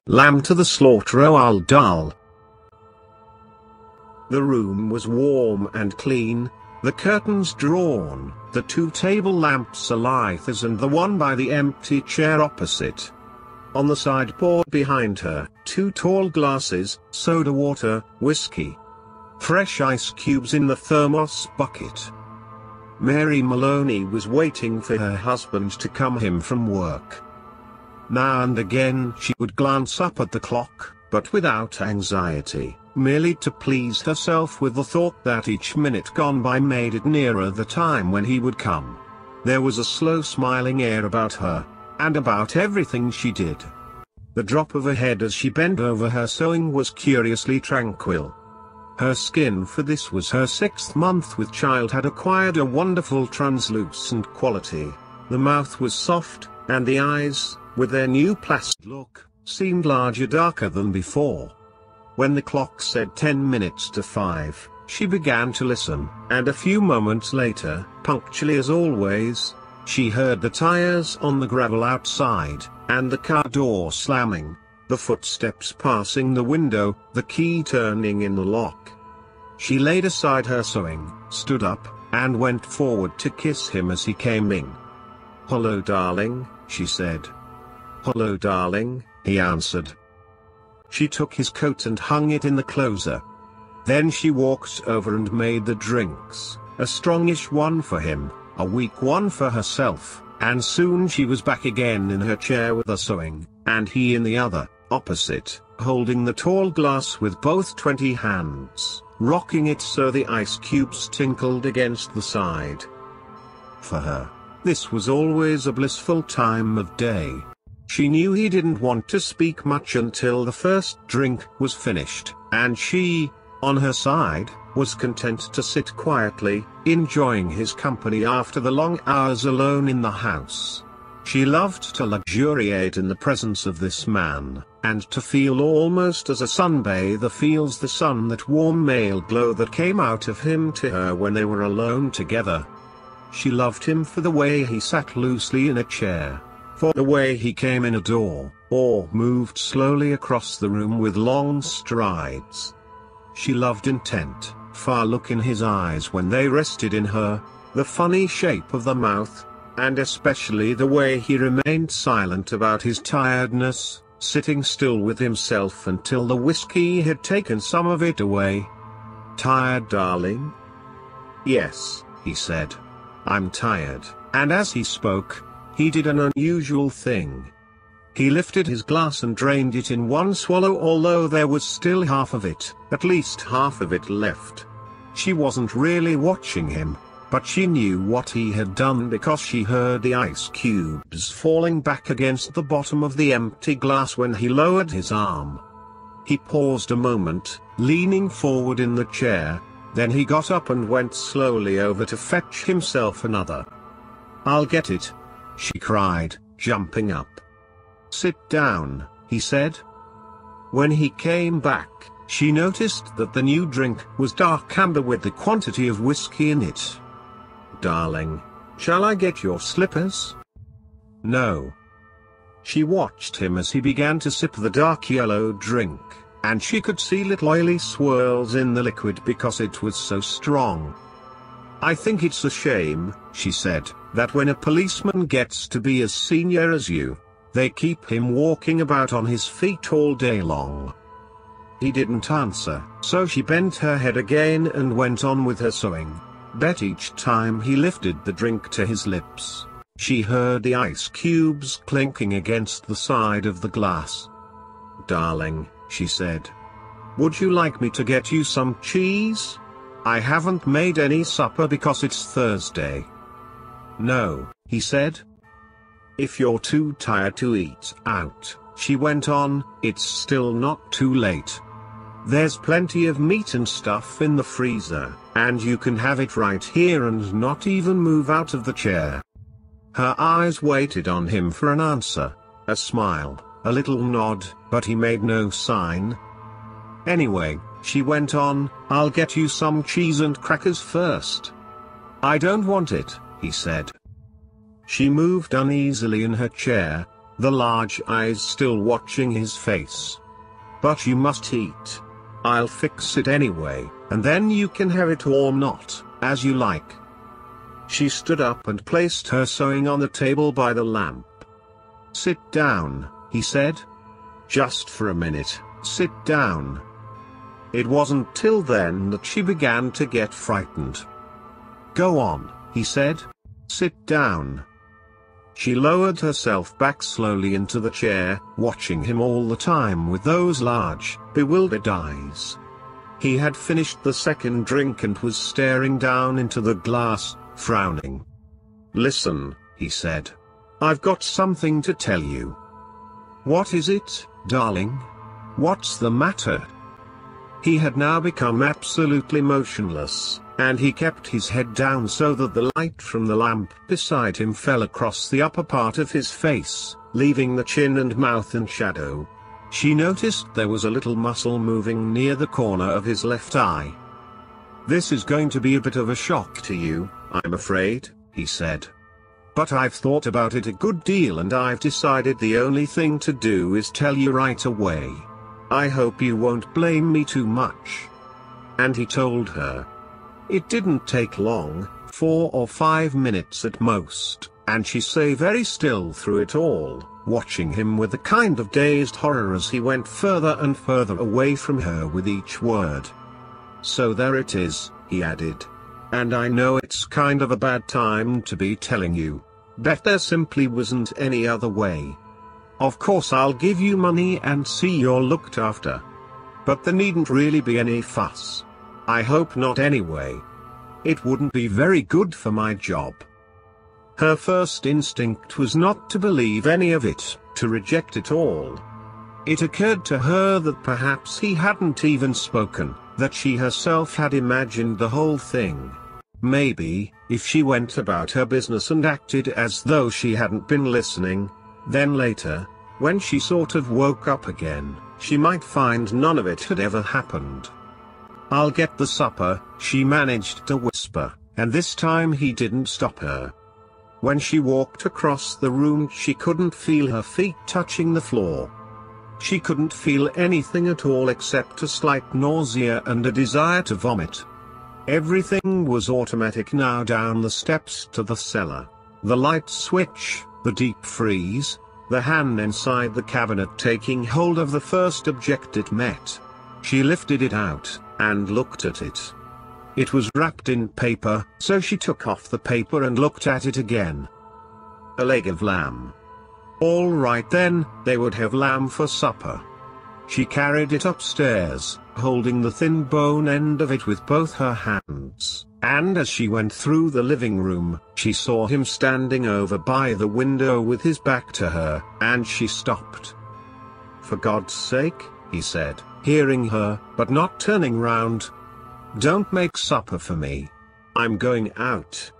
Lamb to the Slaughter. Roald Dahl. The room was warm and clean, the curtains drawn, the two table lamps alight as and the one by the empty chair opposite. On the sideboard behind her, two tall glasses, soda water, whiskey. Fresh ice cubes in the thermos bucket. Mary Maloney was waiting for her husband to come home from work. Now and again she would glance up at the clock, but without anxiety, merely to please herself with the thought that each minute gone by made it nearer the time when he would come. There was a slow smiling air about her, and about everything she did. The drop of her head as she bent over her sewing was curiously tranquil. Her skin, for this was her 6th month with child, had acquired a wonderful translucent quality. The mouth was soft, and the eyes, with their new placid look, seemed larger, darker than before. When the clock said 10 minutes to 5, she began to listen, and a few moments later, punctually as always, she heard the tires on the gravel outside, and the car door slamming, the footsteps passing the window, the key turning in the lock. She laid aside her sewing, stood up, and went forward to kiss him as he came in. "Hello, darling," she said. "Hello, darling," he answered. She took his coat and hung it in the closet. Then she walked over and made the drinks, a strongish one for him, a weak one for herself, and soon she was back again in her chair with the sewing, and he in the other, opposite, holding the tall glass with both 20 hands, rocking it so the ice cubes tinkled against the side. For her, this was always a blissful time of day. She knew he didn't want to speak much until the first drink was finished, and she, on her side, was content to sit quietly, enjoying his company after the long hours alone in the house. She loved to luxuriate in the presence of this man, and to feel almost as a sunbather feels the sun, that warm male glow that came out of him to her when they were alone together. She loved him for the way he sat loosely in a chair, for the way he came in a door, or moved slowly across the room with long strides. She loved intent, far look in his eyes when they rested in her, the funny shape of the mouth, and especially the way he remained silent about his tiredness, sitting still with himself until the whiskey had taken some of it away. "Tired, darling?" "Yes," he said. "I'm tired," and as he spoke, he did an unusual thing. He lifted his glass and drained it in one swallow, although there was still half of it, at least half of it left. She wasn't really watching him, but she knew what he had done because she heard the ice cubes falling back against the bottom of the empty glass when he lowered his arm. He paused a moment, leaning forward in the chair, then he got up and went slowly over to fetch himself another. "I'll get it," she cried, jumping up. "Sit down," he said. When he came back, she noticed that the new drink was dark amber with the quantity of whiskey in it. "Darling, shall I get your slippers?" "No." She watched him as he began to sip the dark yellow drink, and she could see little oily swirls in the liquid because it was so strong. "I think it's a shame," she said, "that when a policeman gets to be as senior as you, they keep him walking about on his feet all day long." He didn't answer, so she bent her head again and went on with her sewing. But each time he lifted the drink to his lips, she heard the ice cubes clinking against the side of the glass. "Darling," she said, "would you like me to get you some cheese? I haven't made any supper because it's Thursday." "No," he said. "If you're too tired to eat out," she went on, "it's still not too late. There's plenty of meat and stuff in the freezer, and you can have it right here and not even move out of the chair." Her eyes waited on him for an answer, a smile, a little nod, but he made no sign. "Anyway," she went on, "I'll get you some cheese and crackers first." "I don't want it," he said. She moved uneasily in her chair, the large eyes still watching his face. "But you must eat. I'll fix it anyway, and then you can have it or not, as you like." She stood up and placed her sewing on the table by the lamp. "Sit down," he said. "Just for a minute, sit down." It wasn't till then that she began to get frightened. "Go on," he said. "Sit down." She lowered herself back slowly into the chair, watching him all the time with those large, bewildered eyes. He had finished the second drink and was staring down into the glass, frowning. "Listen," he said. "I've got something to tell you." "What is it, darling? What's the matter?" He had now become absolutely motionless, and he kept his head down so that the light from the lamp beside him fell across the upper part of his face, leaving the chin and mouth in shadow. She noticed there was a little muscle moving near the corner of his left eye. "This is going to be a bit of a shock to you, I'm afraid," he said. "But I've thought about it a good deal and I've decided the only thing to do is tell you right away. I hope you won't blame me too much." And he told her. It didn't take long, 4 or 5 minutes at most, and she sat very still through it all, watching him with a kind of dazed horror as he went further and further away from her with each word. "So there it is," he added. "And I know it's kind of a bad time to be telling you, but there simply wasn't any other way. Of course I'll give you money and see you're looked after. But there needn't really be any fuss. I hope not anyway. It wouldn't be very good for my job." Her first instinct was not to believe any of it, to reject it all. It occurred to her that perhaps he hadn't even spoken, that she herself had imagined the whole thing. Maybe, if she went about her business and acted as though she hadn't been listening, then later, when she sort of woke up again, she might find none of it had ever happened. "I'll get the supper," she managed to whisper, and this time he didn't stop her. When she walked across the room she couldn't feel her feet touching the floor. She couldn't feel anything at all except a slight nausea and a desire to vomit. Everything was automatic now down the steps to the cellar. The light switch, the deep freeze, the hand inside the cabinet taking hold of the first object it met. She lifted it out, and looked at it. It was wrapped in paper, so she took off the paper and looked at it again. A leg of lamb. All right then, they would have lamb for supper. She carried it upstairs, holding the thin bone end of it with both her hands, and as she went through the living room, she saw him standing over by the window with his back to her, and she stopped. "For God's sake," he said, hearing her, but not turning round. "Don't make supper for me. I'm going out."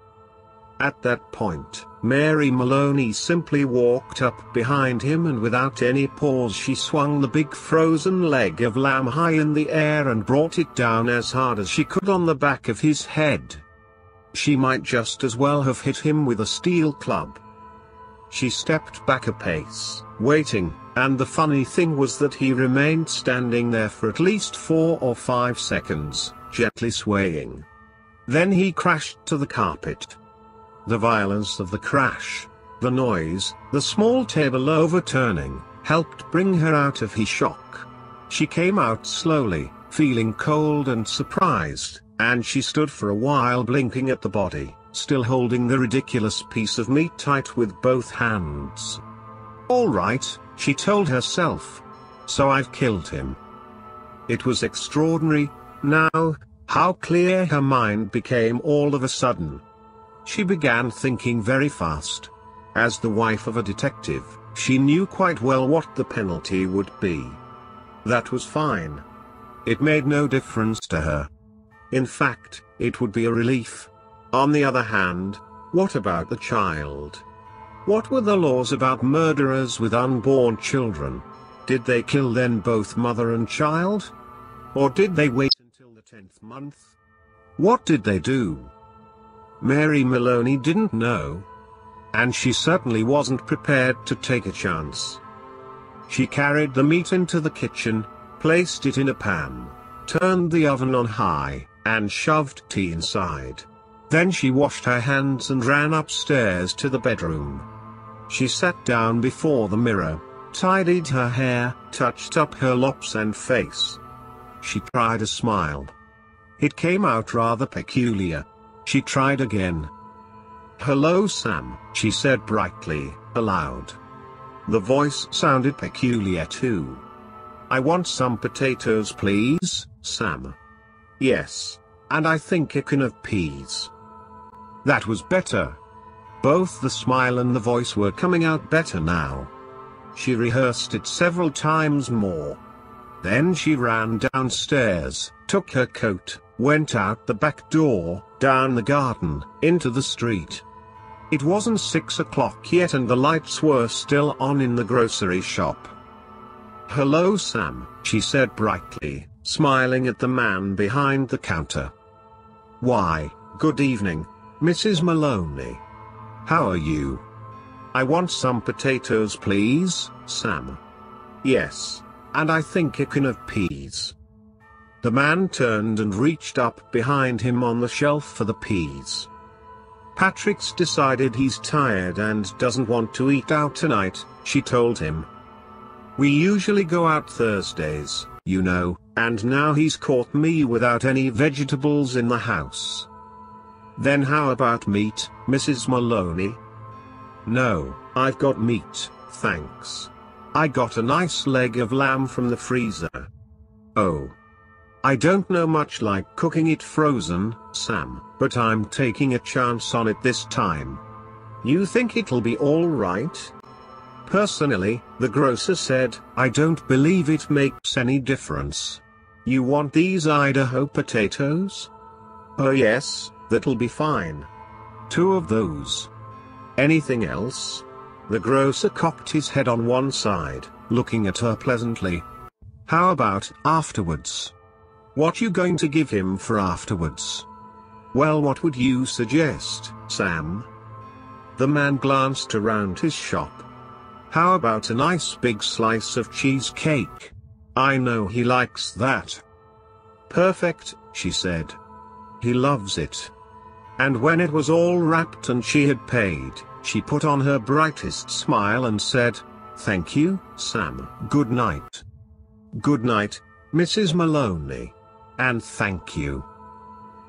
At that point, Mary Maloney simply walked up behind him and without any pause she swung the big frozen leg of lamb high in the air and brought it down as hard as she could on the back of his head. She might just as well have hit him with a steel club. She stepped back a pace, waiting, and the funny thing was that he remained standing there for at least 4 or 5 seconds, gently swaying. Then he crashed to the carpet. The violence of the crash, the noise, the small table overturning, helped bring her out of his shock. She came out slowly, feeling cold and surprised, and she stood for a while blinking at the body, still holding the ridiculous piece of meat tight with both hands. "All right," she told herself. "So I've killed him." It was extraordinary, now, how clear her mind became all of a sudden. She began thinking very fast. As the wife of a detective, she knew quite well what the penalty would be. That was fine. It made no difference to her. In fact, it would be a relief. On the other hand, what about the child? What were the laws about murderers with unborn children? Did they kill then both mother and child? Or did they wait until the 10th month? What did they do? Mary Maloney didn't know. and she certainly wasn't prepared to take a chance. She carried the meat into the kitchen, placed it in a pan, turned the oven on high, and shoved tea inside. Then she washed her hands and ran upstairs to the bedroom. She sat down before the mirror, tidied her hair, touched up her lips and face. She tried a smile. It came out rather peculiar. She tried again. "Hello, Sam," she said brightly, aloud. The voice sounded peculiar too. "I want some potatoes please, Sam." "Yes, and I think a can of peas." That was better. Both the smile and the voice were coming out better now. She rehearsed it several times more. Then she ran downstairs, took her coat, went out the back door, down the garden, into the street. It wasn't 6 o'clock yet and the lights were still on in the grocery shop. "Hello, Sam," she said brightly, smiling at the man behind the counter. "Why, good evening, Mrs. Maloney. How are you?" "I want some potatoes please, Sam." "Yes, and I think a can of peas." The man turned and reached up behind him on the shelf for the peas. "Patrick's decided he's tired and doesn't want to eat out tonight," she told him. "We usually go out Thursdays, you know, and now he's caught me without any vegetables in the house." "Then how about meat, Mrs. Maloney?" "No, I've got meat, thanks. I got a nice leg of lamb from the freezer." "Oh. I don't know much like cooking it frozen, Sam, but I'm taking a chance on it this time." "You think it'll be all right?" "Personally," the grocer said, "I don't believe it makes any difference. You want these Idaho potatoes?" "Oh yes, that'll be fine. 2 of those. Anything else?" The grocer cocked his head on one side, looking at her pleasantly. "How about afterwards? What you going to give him for afterwards?" "Well, what would you suggest, Sam?" The man glanced around his shop. "How about a nice big slice of cheesecake? I know he likes that." "Perfect," she said. "He loves it." And when it was all wrapped and she had paid, she put on her brightest smile and said, "Thank you, Sam. Good night." "Good night, Mrs. Maloney. And thank you."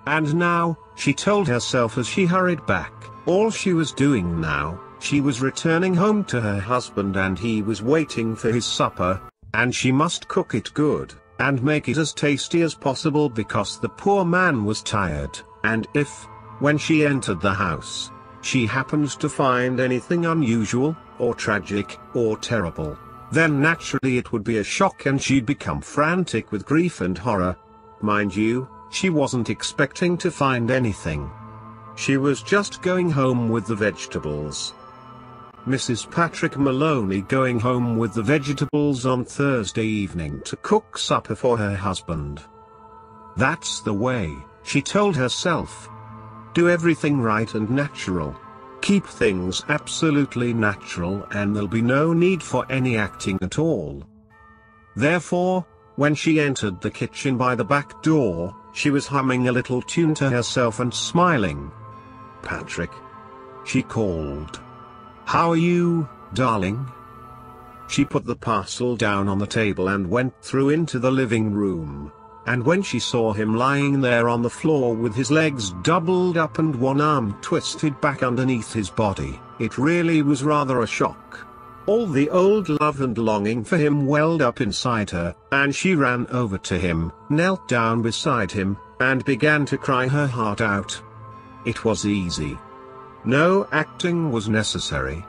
And now, she told herself as she hurried back, all she was doing now, she was returning home to her husband and he was waiting for his supper, and she must cook it good, and make it as tasty as possible because the poor man was tired, and if, when she entered the house, she happened to find anything unusual, or tragic, or terrible, then naturally it would be a shock and she'd become frantic with grief and horror. Mind you, she wasn't expecting to find anything. She was just going home with the vegetables. Mrs. Patrick Maloney going home with the vegetables on Thursday evening to cook supper for her husband. That's the way, she told herself. Do everything right and natural. Keep things absolutely natural and there'll be no need for any acting at all. Therefore, when she entered the kitchen by the back door, she was humming a little tune to herself and smiling. "Patrick," she called. "How are you, darling?" She put the parcel down on the table and went through into the living room, and when she saw him lying there on the floor with his legs doubled up and one arm twisted back underneath his body, it really was rather a shock. All the old love and longing for him welled up inside her, and she ran over to him, knelt down beside him, and began to cry her heart out. It was easy. No acting was necessary.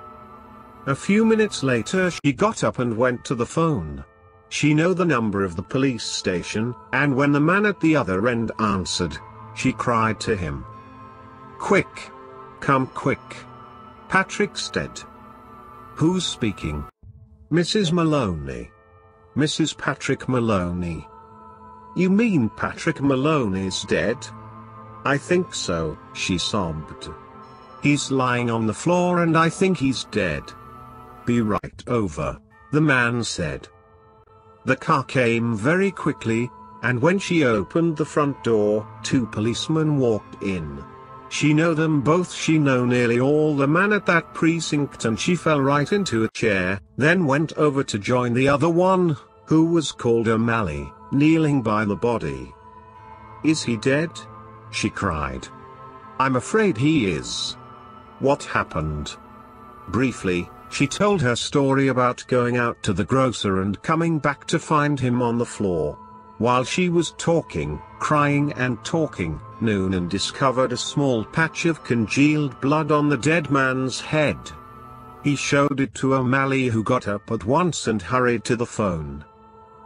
A few minutes later she got up and went to the phone. She knew the number of the police station, and when the man at the other end answered, she cried to him. "Quick! Come quick! Patrick's dead." "Who's speaking?" "Mrs. Maloney. Mrs. Patrick Maloney." "You mean Patrick Maloney's dead?" "I think so," she sobbed. He's lying on the floor and I think he's dead." "Be right over," the man said. The car came very quickly, and when she opened the front door, 2 policemen walked in. She know them both. She know nearly all the men at that precinct, and she fell right into a chair, then went over to join the other one, who was called O'Malley, kneeling by the body. "Is he dead?" she cried. "I'm afraid he is." "What happened?" Briefly, she told her story about going out to the grocer and coming back to find him on the floor. While she was talking, crying and talking, Noonan discovered a small patch of congealed blood on the dead man's head. He showed it to O'Malley, who got up at once and hurried to the phone.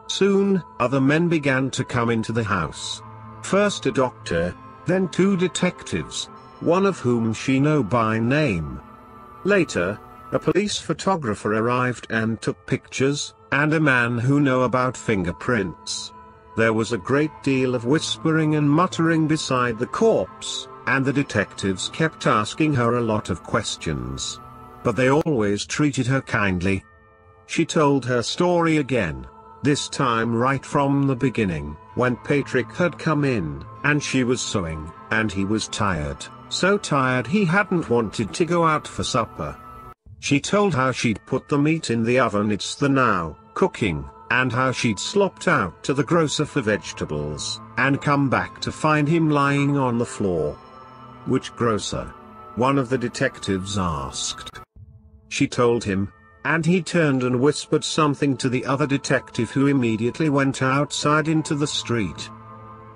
Soon, other men began to come into the house. First a doctor, then 2 detectives, one of whom she knew by name. Later, a police photographer arrived and took pictures, and a man who knew about fingerprints. There was a great deal of whispering and muttering beside the corpse, and the detectives kept asking her a lot of questions. But they always treated her kindly. She told her story again, this time right from the beginning, when Patrick had come in, and she was sewing, and he was tired, so tired he hadn't wanted to go out for supper. She told how she'd put the meat in the oven, it's the now cooking, and how she'd slopped out to the grocer for vegetables, and come back to find him lying on the floor. "Which grocer?" one of the detectives asked. She told him, and he turned and whispered something to the other detective, who immediately went outside into the street.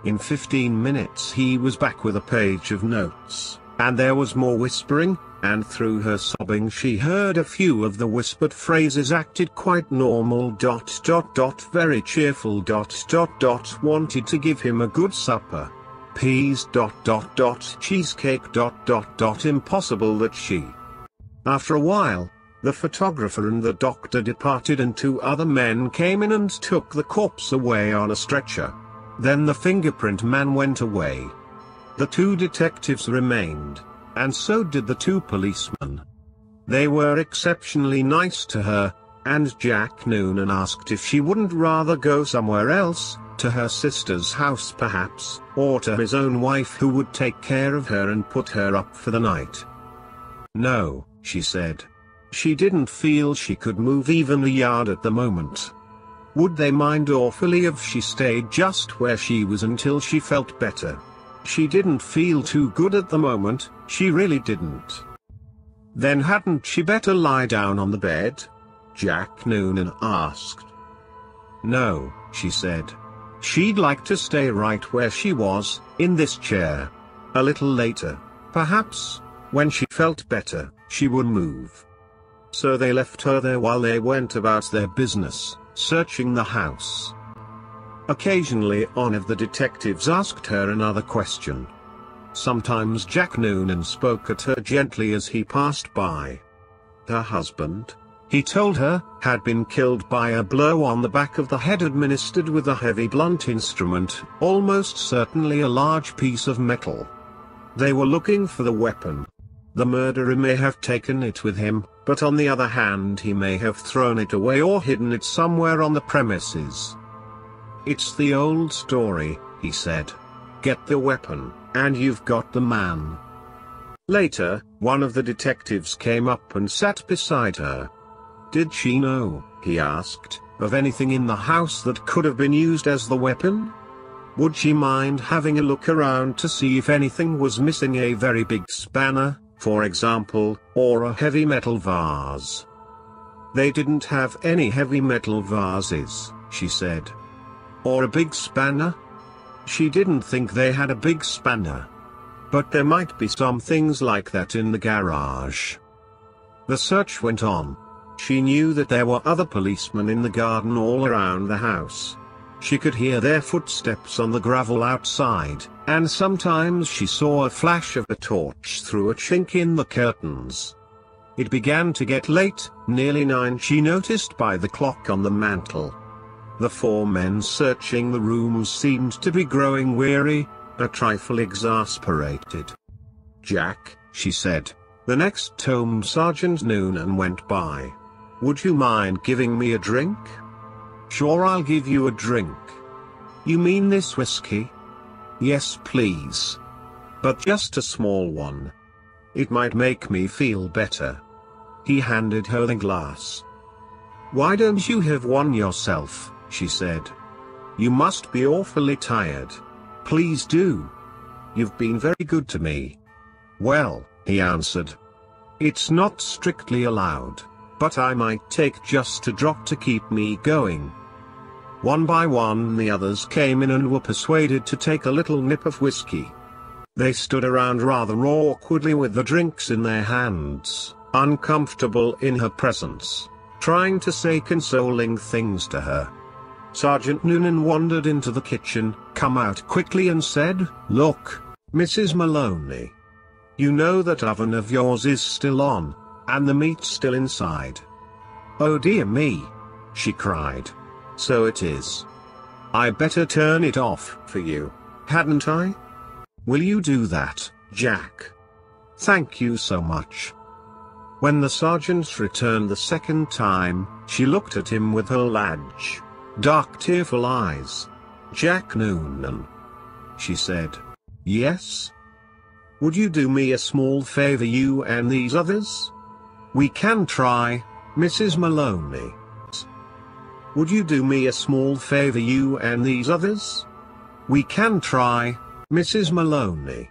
In 15 minutes he was back with a page of notes, and there was more whispering, and through her sobbing she heard a few of the whispered phrases. "Acted quite normal. Very cheerful. Wanted to give him a good supper. Peas. Cheesecake. Impossible that she." After a while, the photographer and the doctor departed, and 2 other men came in and took the corpse away on a stretcher. Then the fingerprint man went away. The 2 detectives remained, and so did the 2 policemen. They were exceptionally nice to her, and Jack Noonan asked if she wouldn't rather go somewhere else, to her sister's house perhaps, or to his own wife, who would take care of her and put her up for the night. No, she said. She didn't feel she could move even a yard at the moment. Would they mind awfully if she stayed just where she was until she felt better? She didn't feel too good at the moment, she really didn't. Then hadn't she better lie down on the bed? Jack Noonan asked. No, she said. She'd like to stay right where she was, in this chair. A little later, perhaps, when she felt better, she would move. So they left her there while they went about their business, searching the house. Occasionally one of the detectives asked her another question. Sometimes Jack Noonan spoke at her gently as he passed by. Her husband, he told her, had been killed by a blow on the back of the head administered with a heavy blunt instrument, almost certainly a large piece of metal. They were looking for the weapon. The murderer may have taken it with him, but on the other hand he may have thrown it away or hidden it somewhere on the premises. It's the old story, he said. Get the weapon, and you've got the man. Later, one of the detectives came up and sat beside her. Did she know, he asked, of anything in the house that could have been used as the weapon? Would she mind having a look around to see if anything was missing, a very big spanner, for example, or a heavy metal vase? They didn't have any heavy metal vases, she said. Or a big spanner? She didn't think they had a big spanner. But there might be some things like that in the garage. The search went on. She knew that there were other policemen in the garden all around the house. She could hear their footsteps on the gravel outside, and sometimes she saw a flash of a torch through a chink in the curtains. It began to get late, nearly 9 she noticed by the clock on the mantel. The 4 men searching the rooms seemed to be growing weary, a trifle exasperated. Jack, she said, The next time Sergeant Noonan went by. "Would you mind giving me a drink?" "Sure, I'll give you a drink." "You mean this whiskey?" "Yes, please. But just a small one. It might make me feel better." He handed her the glass. "Why don't you have one yourself?" she said. "You must be awfully tired. Please do. You've been very good to me." "Well," he answered, "it's not strictly allowed, but I might take just a drop to keep me going." One by one the others came in and were persuaded to take a little nip of whiskey. They stood around rather awkwardly with the drinks in their hands, uncomfortable in her presence, trying to say consoling things to her. Sergeant Noonan wandered into the kitchen, come out quickly and said, "Look, Mrs. Maloney. You know that oven of yours is still on, and the meat's still inside." "Oh dear me!" she cried. "So it is. I better turn it off for you, hadn't I? Will you do that, Jack? Thank you so much." When the sergeant returned the second time, she looked at him with her large, dark tearful eyes. "Jack Noonan," she said. "Yes? Would you do me a small favor, you and these others? We can try, Mrs. Maloney. Would you do me a small favor, you and these others? We can try, Mrs. Maloney."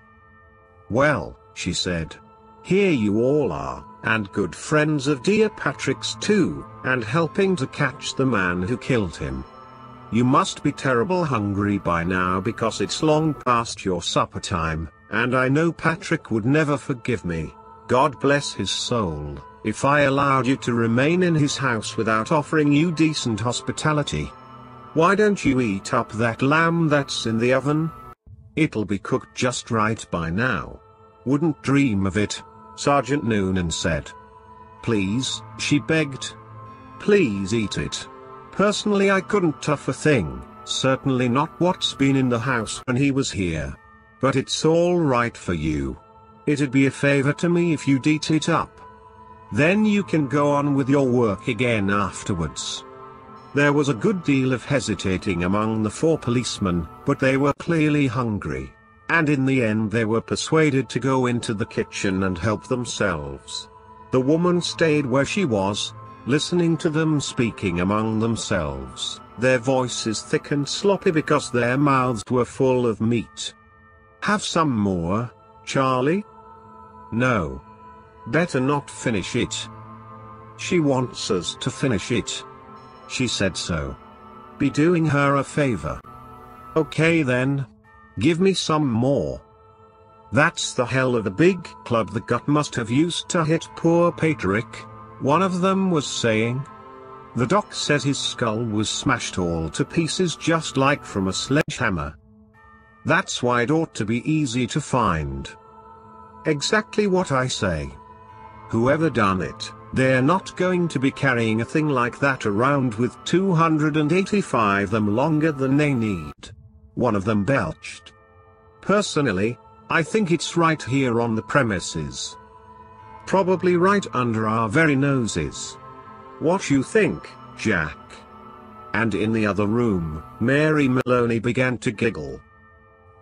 "Well," she said, "here you all are, and good friends of dear Patrick's too, and helping to catch the man who killed him. You must be terrible hungry by now because it's long past your supper time, and I know Patrick would never forgive me, God bless his soul, if I allowed you to remain in his house without offering you decent hospitality. Why don't you eat up that lamb that's in the oven? It'll be cooked just right by now." "Wouldn't dream of it," Sergeant Noonan said. "Please," she begged. "Please eat it. Personally, I couldn't tough a thing, certainly not what's been in the house when he was here. But it's all right for you. It'd be a favor to me if you'd eat it up. Then you can go on with your work again afterwards." There was a good deal of hesitating among the 4 policemen, but they were clearly hungry, and in the end they were persuaded to go into the kitchen and help themselves. The woman stayed where she was, listening to them speaking among themselves, their voices thick and sloppy because their mouths were full of meat. "Have some more, Charlie?" "No. Better not finish it. She wants us to finish it. She said so. Be doing her a favor." "Okay then. Give me some more." "That's the hell of a big club the gut must have used to hit poor Patrick," one of them was saying. "The doc says his skull was smashed all to pieces just like from a sledgehammer. That's why it ought to be easy to find." "Exactly what I say. Whoever done it, they're not going to be carrying a thing like that around with 285 them longer than they need," one of them belched. "Personally, I think it's right here on the premises. Probably right under our very noses. What you think, Jack?" And in the other room, Mary Maloney began to giggle.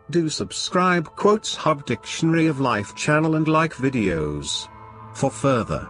Do subscribe Quotes Hub Dictionary of Life channel and like videos for further